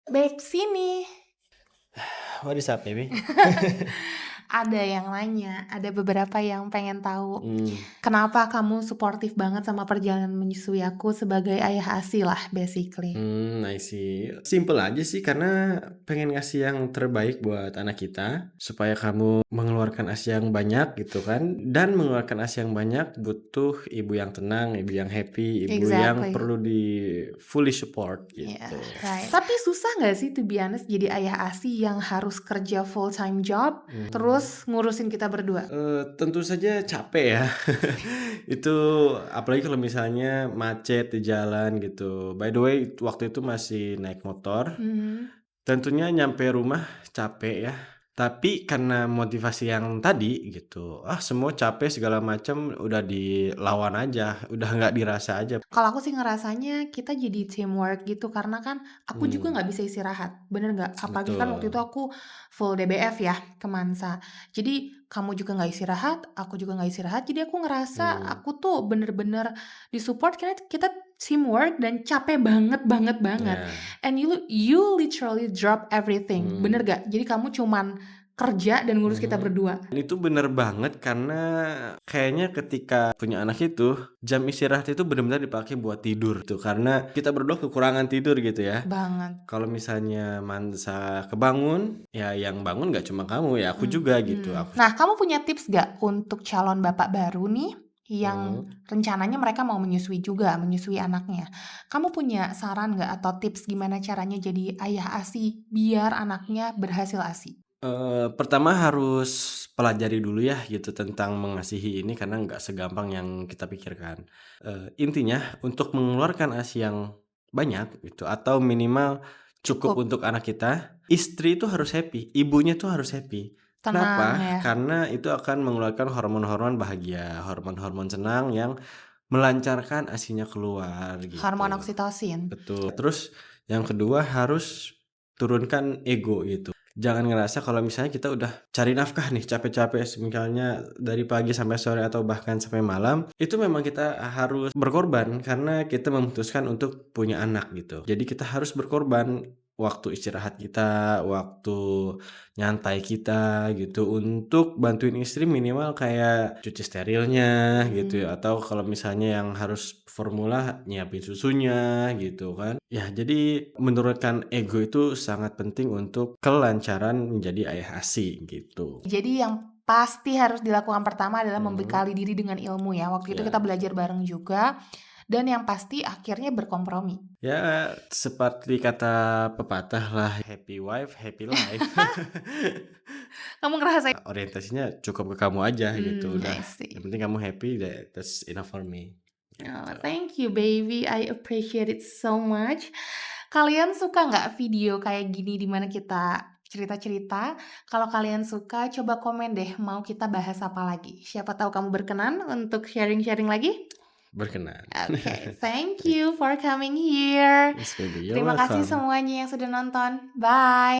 Babe, sini. What is up, baby? Ada yang nanya, ada beberapa yang pengen tahu, Hmm, kenapa kamu suportif banget sama perjalanan menyusui aku sebagai ayah ASI lah, basically. I see. Simple aja sih karena pengen ngasih yang terbaik buat anak kita supaya kamu mengeluarkan ASI yang banyak gitu kan. Dan mengeluarkan ASI yang banyak butuh ibu yang tenang, ibu yang happy, ibu yang Exactly. perlu di fully support Yeah, gitu. right. Tapi susah nggak sih, to be honest, jadi ayah ASI yang harus kerja full time job, terus ngurusin kita berdua? Tentu saja capek ya. Itu apalagi kalau misalnya macet di jalan gitu. By the way, waktu itu masih naik motor. Mhm. Tentunya nyampe rumah capek ya, tapi karena motivasi yang tadi gitu, semua capek segala macam udah dilawan aja, udah nggak dirasa aja. Kalau aku sih ngerasanya kita jadi teamwork gitu, karena kan aku juga Mmm, nggak bisa istirahat, bener nggak? Apalagi kan waktu itu betul. aku full DBF ya ke Mansa. Jadi kamu juga nggak istirahat, aku juga nggak istirahat. Jadi aku ngerasa Mmm, aku tuh bener-bener disupport karena kita teamwork dan capek banget banget banget. ya, And you literally drop everything, bener mmm. gak? Jadi kamu cuman kerja dan ngurus kita Mhm. berdua. Itu bener banget karena kayaknya ketika punya anak itu, jam istirahat itu benar-benar dipakai buat tidur tuh, karena kita berdua kekurangan tidur gitu ya. Banget. Kalau misalnya Mansa kebangun, ya yang bangun nggak cuma kamu, ya aku juga gitu. Mhm. Nah, kamu punya tips gak untuk calon bapak baru nih, yang Mhm. rencananya mereka mau menyusui juga, menyusui anaknya. Kamu punya saran nggak atau tips gimana caranya jadi ayah ASI biar anaknya berhasil ASI? Pertama harus pelajari dulu ya gitu tentang mengasihi ini karena nggak segampang yang kita pikirkan. Intinya untuk mengeluarkan ASI yang banyak gitu atau minimal cukup Cukup, untuk anak kita, istri itu harus happy, ibunya tuh harus happy. tenang Kenapa? ya, Karena itu akan mengeluarkan hormon-hormon bahagia, hormon-hormon senang yang melancarkan ASInya keluar hormon gitu. oksitosin. Betul. Terus yang kedua harus turunkan ego gitu. Jangan ngerasa kalau misalnya kita udah cari nafkah nih capek-capek misalnya dari pagi sampai sore atau bahkan sampai malam, itu memang kita harus berkorban karena kita memutuskan untuk punya anak gitu. Jadi kita harus berkorban waktu istirahat kita, waktu nyantai kita gitu untuk bantuin istri minimal kayak cuci sterilnya gitu Mhm. ya, atau kalau misalnya yang harus formula nyiapin susunya gitu kan. Ya jadi menurunkan ego itu sangat penting untuk kelancaran menjadi ayah ASI gitu. Jadi yang pasti harus dilakukan pertama adalah Mhm, membekali diri dengan ilmu ya. Waktu itu ya kita belajar betul. bareng juga, dan yang pasti akhirnya berkompromi. Ya seperti kata pepatah lah, happy wife, happy life. Kamu ngerasain. Orientasinya cukup ke kamu aja gitu, udah I yang see. penting kamu happy that's enough for me, Oh, gitu. thank you baby, I appreciate it so much. Kalian suka nggak video kayak gini di mana kita cerita-cerita? Kalau kalian suka, coba komen deh mau kita bahas apa lagi. Siapa tahu kamu berkenan untuk sharing-sharing lagi? Berkenan. Oke, thank you for coming here. Yes baby, you're Terima kasih welcome. semuanya yang sudah nonton. Bye.